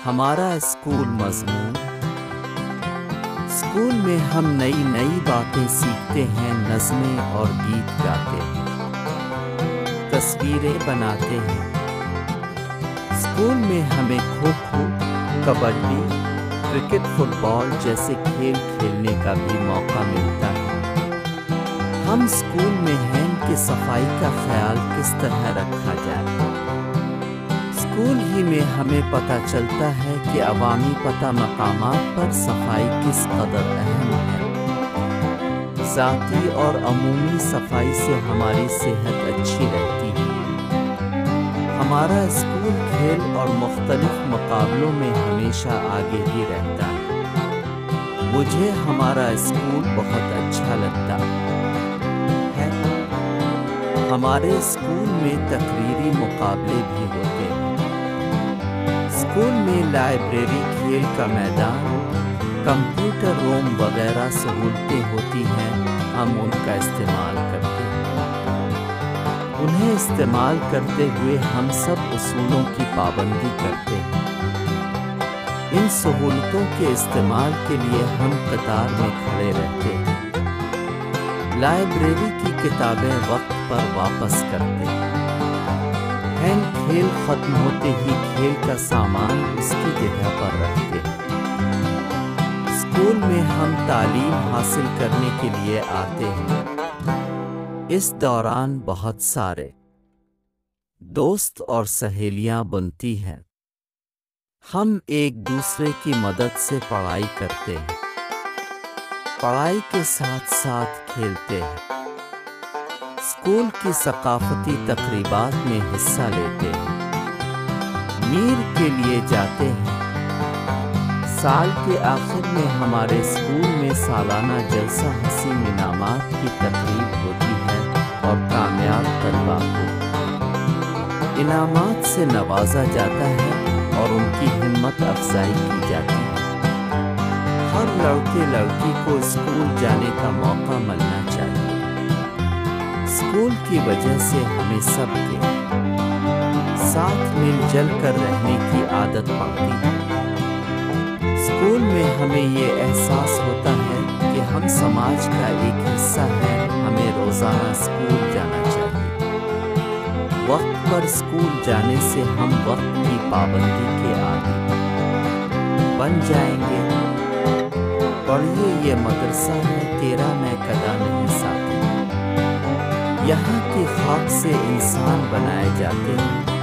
ہمارا اسکول مضمون۔ اسکول میں ہم نئی نئی باتیں سیکھتے ہیں، نظمیں اور گیت گاتے ہیں، تصویریں بناتے ہیں۔ اسکول میں ہمیں کھوکھو، کبڈی، کرکٹ، فٹ بال جیسے کھیل کھیلنے کا بھی موقع ملتا ہے۔ ہم اسکول میں ہیں کہ صفائی کا خیال کس طرح رکھا جائے۔ اسکول ہی میں ہمیں پتہ چلتا ہے کہ عوامی پتہ مقامات پر صفائی کس قدر اہم ہے۔ ذاتی اور عمومی صفائی سے ہماری صحت اچھی رہتی ہے۔ ہمارا اسکول کھیل اور مختلف مقابلوں میں ہمیشہ آگے ہی رہتا ہے۔ مجھے ہمارا اسکول بہت اچھا لگتا ہے۔ ہمارے اسکول میں تقریری مقابلے بھی ہوتے ہیں۔ اسکول میں لائبریری، کھیل کا میدان، کمپیوٹر روم وغیرہ سہولتیں ہوتی ہیں، ہم ان کا استعمال کرتے ہیں۔ انہیں استعمال کرتے ہوئے ہم سب اصولوں کی پابندی کرتے ہیں۔ ان سہولتوں کے استعمال کے لیے ہم قطار میں کھڑے رہتے ہیں۔ لائبریری کی کتابیں وقت پر واپس کرتے ہیں۔ کھیل ختم ہوتے ہی کھیل کا سامان اس کی جگہ پر رکھتے ہیں۔ اسکول میں ہم تعلیم حاصل کرنے کے لیے آتے ہیں۔ اس دوران بہت سارے دوست اور سہیلیاں بنتی ہیں۔ ہم ایک دوسرے کی مدد سے پڑھائی کرتے ہیں، پڑھائی کے ساتھ ساتھ کھیلتے ہیں۔ اسکول کی ثقافتی تقریبات میں حصہ لیتے ہیں، میر کے لیے جاتے ہیں۔ سال کے آخر میں ہمارے اسکول میں سالانہ جلسہ حسین انعامات کی تقریب ہوتی ہے اور کامیاب طلباء کو انعامات سے نوازا جاتا ہے اور ان کی ہمت افزائی کی جاتی ہے۔ ہر لڑکے لڑکی کو اسکول جانے کا موقع ملنا چاہیے۔ اسکول کی وجہ سے ہمیں سب کے ساتھ مل جل کر رہنے کی عادت پڑتی ہے۔ اسکول میں ہمیں یہ احساس ہوتا ہے کہ ہم سماج کا ایک حصہ ہیں، ہمیں روزانہ اسکول جانا چاہیے۔ وقت پر اسکول جانے سے ہم وقت کی پابندی کے عادی بن جائیں گے۔ پڑھیے یہ مدرسہ ہے تیرا، میں کدا نہیں ساتھی۔ یہاں کی خاک سے انسان بنائے جاتے ہیں،